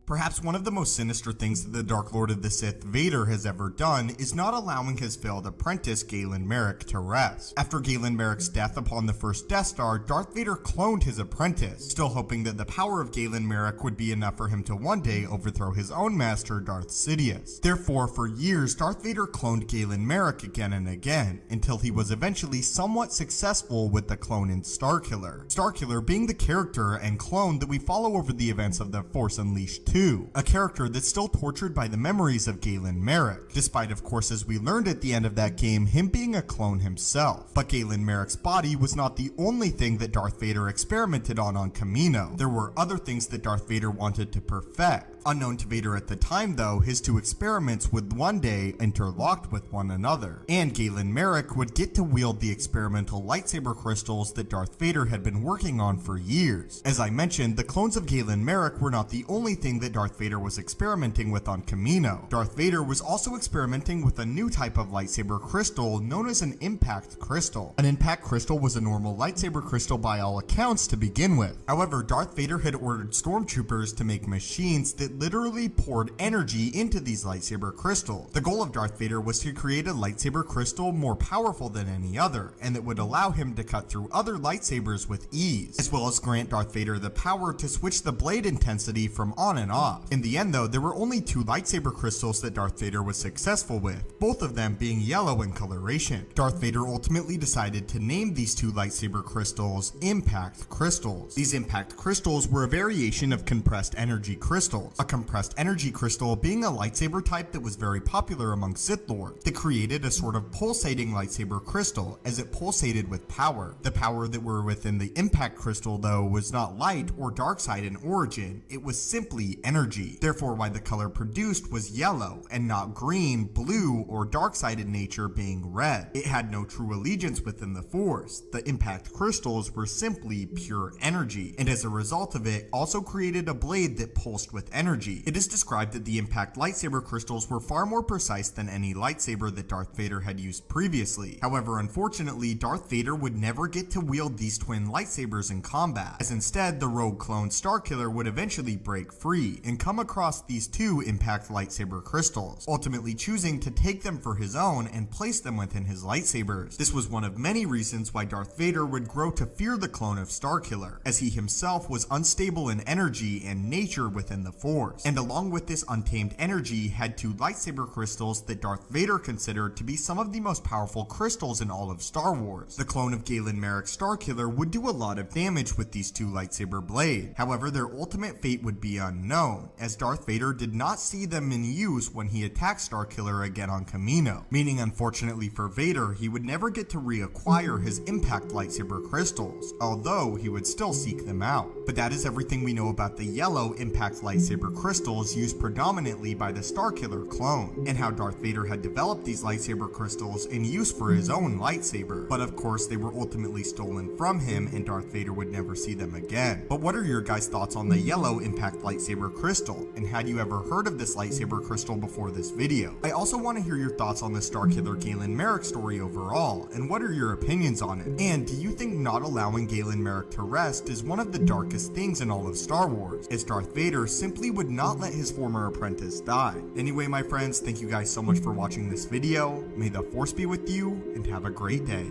Perhaps one of the most sinister things that the Dark Lord of the Sith, Vader, has ever done is not allowing his failed apprentice, Galen Marek, to rest. After Galen Marek's death upon the first Death Star, Darth Vader cloned his apprentice, still hoping that the power of Galen Marek would be enough for him to one day overthrow his own master, Darth Sidious. Therefore, for years, Darth Vader cloned Galen Marek again and again, until he was eventually somewhat successful with the clone in Starkiller. Starkiller being the character and clone that we follow over the events of The Force Unleashed 2. A character that's still tortured by the memories of Galen Marek, despite of course, as we learned at the end of that game, him being a clone himself. But Galen Marek's body was not the only thing that Darth Vader experimented on Kamino. There were other things that Darth Vader wanted to perfect. Unknown to Vader at the time though, his two experiments would one day interlocked with one another, and Galen Marek would get to wield the experimental lightsaber crystals that Darth Vader had been working on for years. As I mentioned, the clones of Galen Marek were not the only thing that Darth Vader was experimenting with on Kamino. Darth Vader was also experimenting with a new type of lightsaber crystal known as an impact crystal. An impact crystal was a normal lightsaber crystal by all accounts to begin with. However, Darth Vader had ordered stormtroopers to make machines that literally poured energy into these lightsaber crystals. The goal of Darth Vader was to create a lightsaber crystal more powerful than any other, and that would allow him to cut through other lightsabers with ease, as well as grant Darth Vader the power to switch the blade intensity from on and off. In the end though, there were only two lightsaber crystals that Darth Vader was successful with, both of them being yellow in coloration. Darth Vader ultimately decided to name these two lightsaber crystals impact crystals. These impact crystals were a variation of compressed energy crystals. A compressed energy crystal being a lightsaber type that was very popular among Sith Lords, that created a sort of pulsating lightsaber crystal as it pulsated with power. The power that were within the impact crystal though was not light or dark side in origin, it was simply energy. Therefore why the color produced was yellow and not green, blue, or dark side in nature being red. It had no true allegiance within the Force. The impact crystals were simply pure energy, and as a result of it also created a blade that pulsed with energy. It is described that the impact lightsaber crystals were far more precise than any lightsaber that Darth Vader had used previously. However, unfortunately, Darth Vader would never get to wield these twin lightsabers in combat, as instead the rogue clone Starkiller would eventually break free and come across these two impact lightsaber crystals, ultimately choosing to take them for his own and place them within his lightsabers. This was one of many reasons why Darth Vader would grow to fear the clone of Starkiller, as he himself was unstable in energy and nature within the Force, and along with this untamed energy had two lightsaber crystals that Darth Vader considered to be some of the most powerful crystals in all of Star Wars. The clone of Galen Marek, Starkiller, would do a lot of damage with these two lightsaber blades. However, their ultimate fate would be unknown, as Darth Vader did not see them in use when he attacked Starkiller again on Kamino, meaning unfortunately for Vader, he would never get to reacquire his impact lightsaber crystals, although he would still seek them out. But that is everything we know about the yellow impact lightsaber crystals used predominantly by the Starkiller clone, and how Darth Vader had developed these lightsaber crystals in use for his own lightsaber. But of course they were ultimately stolen from him and Darth Vader would never see them again. But what are your guys' thoughts on the yellow impact lightsaber crystal, and had you ever heard of this lightsaber crystal before this video? I also want to hear your thoughts on the Starkiller Galen Marek story overall, and what are your opinions on it? And do you think not allowing Galen Marek to rest is one of the darkest things in all of Star Wars, as Darth Vader simply would not let his former apprentice die? Anyway, my friends, thank you guys so much for watching this video. May the Force be with you, and have a great day.